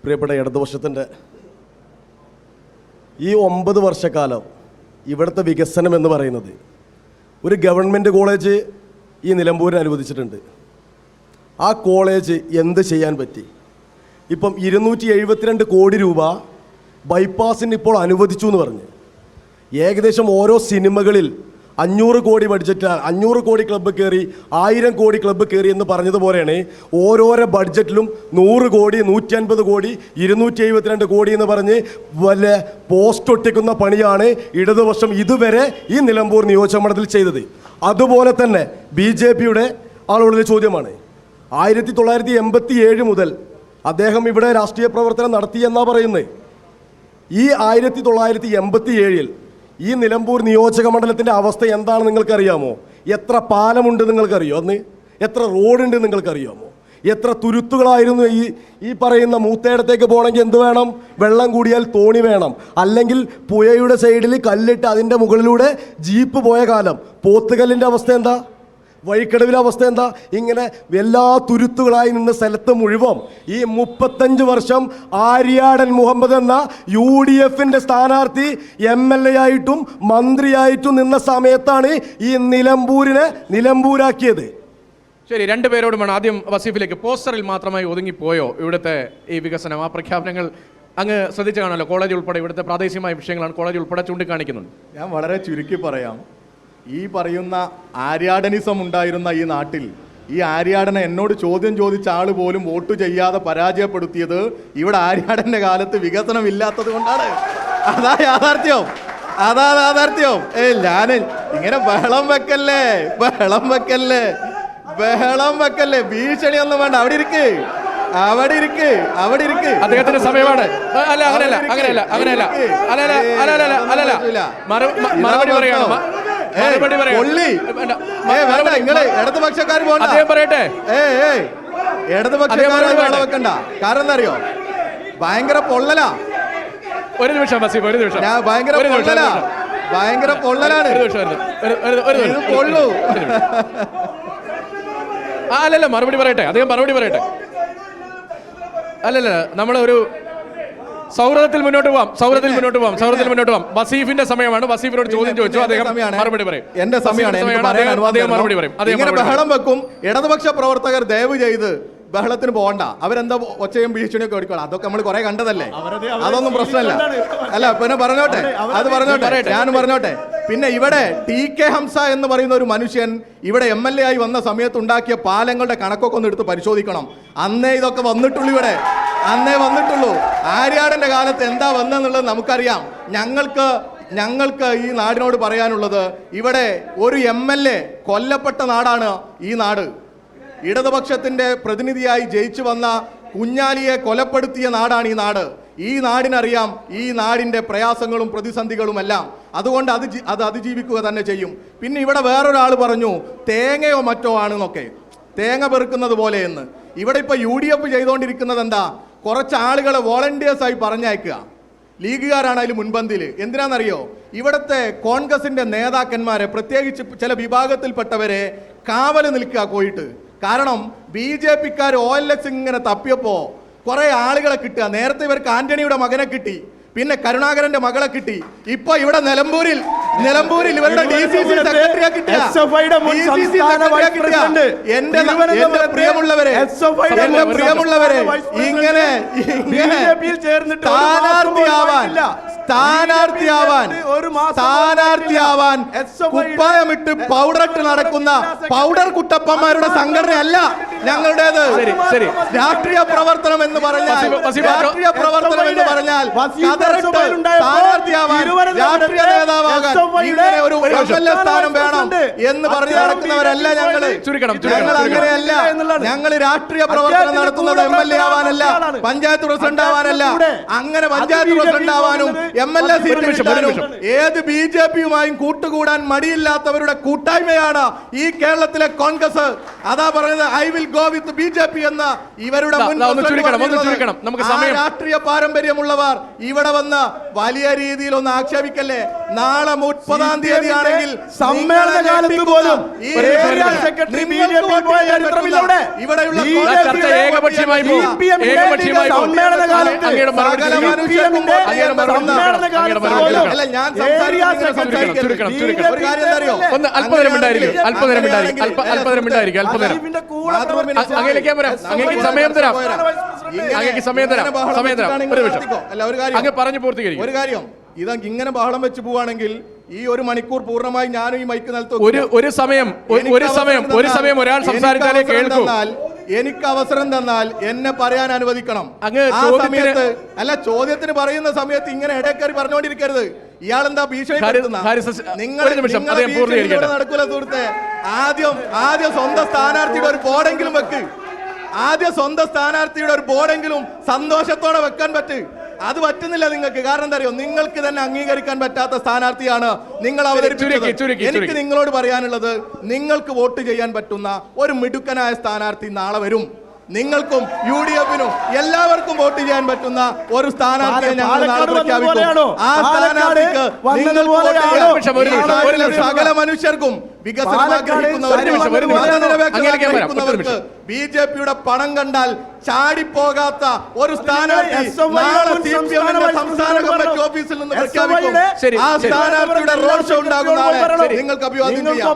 പ്രിയപ്പെട്ട ഇടതുപക്ഷത്തിൻ്റെ ഈ 9 വർഷക്കാലം ഇവിടുത്തെ വികസനം എന്ന് പറയുന്നത് ഒരു ഗവൺമെൻറ് കോളേജ് ഈ നിലമ്പൂരിന് അനുവദിച്ചിട്ടുണ്ട്. ആ കോളേജ് എന്ത് ചെയ്യാൻ പറ്റി? ഇപ്പം 272 കോടി രൂപ ബൈപ്പാസിന് ഇപ്പോൾ അനുവദിച്ചു എന്ന് പറഞ്ഞ് ഏകദേശം ഓരോ സിനിമകളിൽ 500 കോടി ബഡ്ജറ്റ് 500 കോടി ക്ലബ്ബ് കയറി 1000 കോടി ക്ലബ്ബ് കയറി എന്ന് പറഞ്ഞതുപോലെയാണ് ഓരോരോ ബഡ്ജറ്റിലും 100 കോടി 150 കോടി 272 കോടി എന്ന് പറഞ്ഞ് വല്ല പോസ്റ്റ് ഒട്ടിക്കുന്ന പണിയാണ് ഇടതുപക്ഷം ഇതുവരെ ഈ നിലമ്പൂർ നിയോജകമണ്ഡലത്തിൽ ചെയ്തത്. അതുപോലെ തന്നെ BJPയുടെ ആളുകളുടെ ചോദ്യമാണ് 1987 മുതൽ അദ്ദേഹം ഇവിടെ രാഷ്ട്രീയ പ്രവർത്തനം നടത്തിയെന്നാണ് പറയുന്നത്. ഈ 1987 ഈ നിലമ്പൂർ നിയോജക മണ്ഡലത്തിൻ്റെ അവസ്ഥ എന്താണെന്ന് നിങ്ങൾക്കറിയാമോ? എത്ര പാലമുണ്ട് നിങ്ങൾക്കറിയോ? അന്ന് എത്ര റോഡുണ്ട് നിങ്ങൾക്കറിയാമോ? എത്ര തുരുത്തുകളായിരുന്നു? ഈ പറയുന്ന മൂത്തേടത്തേക്ക് പോകണമെങ്കിൽ എന്ത് വേണം? വെള്ളം കൂടിയാൽ തോണി വേണം, അല്ലെങ്കിൽ പുഴയുടെ സൈഡിൽ കല്ലിട്ട് അതിൻ്റെ മുകളിലൂടെ ജീപ്പ് പോയ കാലം. പോത്തുകല്ലിൻ്റെ അവസ്ഥ എന്താ? വഴിക്കടവിലെ അവസ്ഥ എന്താ? ഇങ്ങനെ എല്ലാ തുരുത്തുകളായി നിന്ന സ്ഥലത്ത് മുഴുവൻ ഈ 35 വർഷം ആര്യാടൻ മുഹമ്മദ് എന്ന UDFൻ്റെ സ്ഥാനാർത്ഥി MLA ആയിട്ടും മന്ത്രിയായിട്ടും നിന്ന സമയത്താണ് ഈ നിലമ്പൂരാക്കിയത്. ശരി, രണ്ടുപേരോടുമാണ്. ആദ്യം വസീഫിലേക്ക്. പോസ്റ്ററിൽ മാത്രമായി ഒതുങ്ങിപ്പോയോ ഇവിടുത്തെ ഈ വികസനം? ആ പ്രഖ്യാപനങ്ങൾ അങ്ങ് ശ്രദ്ധിച്ചു കാണല്ലോ. കോളേജ് ഉൾപ്പെടെ ഇവിടുത്തെ പ്രാദേശികമായ വിഷയങ്ങളാണ് കോളേജ് ഉൾപ്പെടെ ചൂണ്ടിക്കാണിക്കുന്നുണ്ട്. ഞാൻ വളരെ ചുരുക്കി പറയാം. ഈ പറയുന്ന ആര്യാടനിസം ഉണ്ടായിരുന്ന ഈ നാട്ടിൽ ഈ ആര്യാടനെ എന്നോട് ചോദ്യം ചോദിച്ച ആൾ പോലും വോട്ട് ചെയ്യാതെ പരാജയപ്പെടുത്തിയത് ഇവിടെ ആര്യാടൻ്റെ കാലത്ത് വികസനം ഇല്ലാത്തത് കൊണ്ടാണ്. അതാ യാഥാർത്ഥ്യം. ഞാൻ ഇങ്ങനെ ബഹളം വെക്കല്ലേ. ഭീഷണിയൊന്നും വേണ്ട. അവിടെ ഇരിക്ക്. അദ്ദേഹത്തിന്റെ സമയമാണ്. മറുപടി പറയണം. ഇടതുപക്ഷക്കാർ പറയട്ടെ. ഇടതുപക്ഷക്കാർ വെക്കണ്ട. കാരണം എന്താ അറിയോ? ഭയങ്കര പൊള്ളലാ. ഒരു നിമിഷം വസീഫ്, ഒരു നിമിഷം. ഭയങ്കര പൊള്ളലാണ്. പൊള്ളു. അല്ലല്ല, മറുപടി പറയട്ടെ. അദ്ദേഹം മറുപടി പറയട്ടെ. അല്ലല്ല, നമ്മളൊരു സൗഹൃദത്തിൽ മുന്നോട്ട് പോവാം. വസീഫിന്റെ സമയമാണ്. വസീഫിനോട് ചോദ്യം ചോദിച്ചു, അദ്ദേഹം മറുപടി പറയും. എന്റെ സമയമാണ്. മറുപടി പറയും. ബഹളം വെക്കും. ഇടതുപക്ഷ പ്രവർത്തകർ ദയവ് ചെയ്ത് ബഹളത്തിന് പോകണ്ട. അവരെന്താ ഒച്ചയും ഭീഷണിയൊക്കെ ഓടിക്കോളാം. അതൊക്കെ നമ്മൾ കണ്ടതല്ലേ. അതൊന്നും പ്രശ്നമല്ല. അല്ല, പിന്നെ പറഞ്ഞോട്ടെ. ഞാനും പറഞ്ഞോട്ടെ. പിന്നെ ഇവിടെ TK ഹംസ എന്ന് പറയുന്ന ഒരു മനുഷ്യൻ ഇവിടെ MLA ആയി വന്ന സമയത്ത് ഉണ്ടാക്കിയ പാലങ്ങളുടെ കണക്കൊക്കെ ഒന്ന് എടുത്ത് പരിശോധിക്കണം. അന്നേ ഇതൊക്കെ വന്നിട്ടുള്ളൂ. അന്നേ വന്നിട്ടുള്ളൂ. ആര്യാടന്റെ കാലത്ത് എന്താ വന്നെന്നുള്ളത് നമുക്കറിയാം. ഞങ്ങൾക്ക് ഈ നാടിനോട് പറയാനുള്ളത്, ഇവിടെ ഒരു MLA കൊല്ലപ്പെട്ട നാടാണ് ഈ നാട്. ഇടതുപക്ഷത്തിന്റെ പ്രതിനിധിയായി ജയിച്ചു വന്ന കുഞ്ഞാലിയെ കൊലപ്പെടുത്തിയ നാടാണ് ഈ നാട്. ഈ നാടിനറിയാം ഈ നാടിൻ്റെ പ്രയാസങ്ങളും പ്രതിസന്ധികളുമെല്ലാം. അതുകൊണ്ട് അത് അതിജീവിക്കുക തന്നെ ചെയ്യും. പിന്നെ ഇവിടെ വേറൊരാൾ പറഞ്ഞു തേങ്ങയോ മറ്റോ ആണെന്നൊക്കെ, തേങ്ങ പെറുക്കുന്നത് പോലെ എന്ന്. ഇവിടെ ഇപ്പോൾ UDF ചെയ്തുകൊണ്ടിരിക്കുന്നത് എന്താ? കുറച്ച് ആളുകളെ വോളണ്ടിയേഴ്സായി പറഞ്ഞയക്കുക. ലീഗുകാരാണ് അതിൽ മുൻപന്തിയിൽ. എന്തിനാണെന്നറിയോ? ഇവിടുത്തെ കോൺഗ്രസിൻ്റെ നേതാക്കന്മാരെ, പ്രത്യേകിച്ച് ചില വിഭാഗത്തിൽപ്പെട്ടവരെ കാവല് നിൽക്കുക പോയിട്ട്. കാരണം BJPക്കാർ OLX ഇങ്ങനെ തപ്പിയപ്പോൾ കുറേ ആളുകളെ കിട്ടുക. നേരത്തെ ഇവർക്ക് ആന്റണിയുടെ മകനെ കിട്ടി, പിന്നെ കരുണാകരന്റെ മകളെ കിട്ടി. ഇപ്പൊ ഇവിടെ നിലമ്പൂരിൽ ഇവരുടെ DCC സെക്രട്ടറിയെ കിട്ടിയ എന്റെ പ്രിയമുള്ളവരെ ഇങ്ങനെ സ്ഥാനാർത്ഥിയാവാൻ കുപ്പായമിട്ട് പൗഡറിട്ട് നടക്കുന്ന പൗഡർ കുട്ടപ്പന്മാരുടെ സംഘടനയല്ല ഞങ്ങളുടേത്. രാഷ്ട്രീയ പ്രവർത്തനം എന്ന് പറഞ്ഞാൽ രാഷ്ട്രീയ നേതാവാകാൻ ഇങ്ങനെ ഒരു സ്ഥാനം വേണം എന്ന് പറഞ്ഞ് നടക്കുന്നവരല്ല ഞങ്ങള്. അങ്ങനെയല്ല. ഞങ്ങൾ രാഷ്ട്രീയ പ്രവർത്തനം നടത്തുന്നത് MLA ആവാനല്ല, പഞ്ചായത്ത് പ്രസിഡന്റ് ആവാനല്ല. അങ്ങനെ പഞ്ചായത്ത് പ്രസിഡന്റ് ആവാനും MLA ഒരു സീറ്റ് നിമിഷം, കിട്ടാനും ഒരു നിമിഷം. ഏത് BJP-യുമായും കൂട്ടുകൂടാൻ മടിയില്ലാത്തവരുടെ കൂട്ടായ്മയാണ് ഈ കേരളത്തിലെ കോൺഗ്രസ്. അതാ പറഞ്ഞത് I will go with BJP എന്ന ഇവരുടെ മുൻ ഒന്ന് ചുരുക്കണം, ഒന്ന് ചുരുക്കണം. നമുക്ക് സമയം. രാഷ്ട്രീയ പാരമ്പര്യമുള്ളവർ ഇവിടെ വന്ന് വലിയ രീതിയിൽ ഒന്ന് ആക്ഷേപിക്കല്ലേ. നാളെ 30-ാം തീയതി ആണെങ്കിൽ സമ്മേളനകാലത്ത് പോലും ഇവിടെയുള്ള ചർച്ച ഏകപക്ഷീയമായി പോകും. ഏകപക്ഷീയമായി പോകും. അങ്ങയുടെ മറുപടി അല്ല, ഞാൻ സംസാരിക്കുന്നത് ഒരു കാര്യം എന്താ അറിയോ? ഒന്ന് അല്പനേരം ഉണ്ടായിരിക്കും, അല്പനേരം ഉണ്ടായിരിക്കും, അല്പനേരം ഉണ്ടായിരിക്കും, അല്പനേരം അങ്ങയിലേക്ക് വരാം. അങ്ങേക്ക് സമയം തരാം, അങ്ങേക്ക് സമയം തരാം, സമയം തരാം. ഒരു നിമിഷം, അല്ല ഒരു കാര്യം അങ്ങ് പറഞ്ഞു പൂർത്തീകരിക്കും. ഒരു കാര്യം, ഇത് ഇങ്ങനെ ബഹളം വെച്ച് പോവാണെങ്കിൽ ഈ 1 മണിക്കൂർ പൂർണ്ണമായി ഞാനും ഈ മൈക്ക് നിലത്ത് ഒരു സമയം ഒരാൾ സംസാരിച്ചാലേ കേൾക്കൂ. എനിക്ക് അവസരം തന്നാൽ എന്നെ പറയാൻ അനുവദിക്കണം. അങ്ങ് ആ സമയത്ത് അല്ല, ചോദ്യത്തിന് പറയുന്ന സമയത്ത് ഇങ്ങനെ ഇടയ്ക്കറി പറഞ്ഞുകൊണ്ടിരിക്കരുത്. ഇയാളെന്താ ഭീഷണിപ്പെടുത്തുന്ന? നടക്കൂല സുഹൃത്തെ. ആദ്യം സ്വന്തം സ്ഥാനാർത്ഥിയുടെ ഒരു ബോർഡെങ്കിലും വെക്ക്. സ്വന്തം സ്ഥാനാർത്ഥിയുടെ ഒരു ബോർഡെങ്കിലും സന്തോഷത്തോടെ വെക്കാൻ പറ്റും. അത് പറ്റുന്നില്ല നിങ്ങൾക്ക്. കാരണം എന്താ അറിയോ? നിങ്ങൾക്ക് തന്നെ അംഗീകരിക്കാൻ പറ്റാത്ത സ്ഥാനാർത്ഥിയാണ് നിങ്ങൾ അവതരിപ്പിച്ചത്. എനിക്ക് നിങ്ങളോട് പറയാനുള്ളത്, നിങ്ങൾക്ക് വോട്ട് ചെയ്യാൻ പറ്റുന്ന ഒരു മിടുക്കനായ സ്ഥാനാർത്ഥി നാളെ വരും. നിങ്ങൾക്കും UDF-നും എല്ലാവർക്കും വോട്ട് ചെയ്യാൻ പറ്റുന്ന ഒരു സ്ഥാനാർത്ഥിയെ ഞങ്ങൾ നാളെ പ്രഖ്യാപിക്കും. ആ സ്ഥാനാർത്ഥിക്ക് സകല മനുഷ്യർക്കും വികസനം ആഗ്രഹിക്കുന്നവർക്ക് BJP-യുടെ പണം കണ്ടാൽ ചാടിപ്പോകാത്ത ഒരു സ്ഥാനാർത്ഥി നാളെ CPM-ന്റെ സംസ്ഥാന കമ്മിറ്റി ഓഫീസിൽ നിന്ന് പ്രഖ്യാപിക്കും. ആ സ്ഥാനാർത്ഥിയുടെ റോഡ് ഷോ ഉണ്ടാകുന്ന നിങ്ങൾക്ക് അഭിവാദ്യം ചെയ്യാം.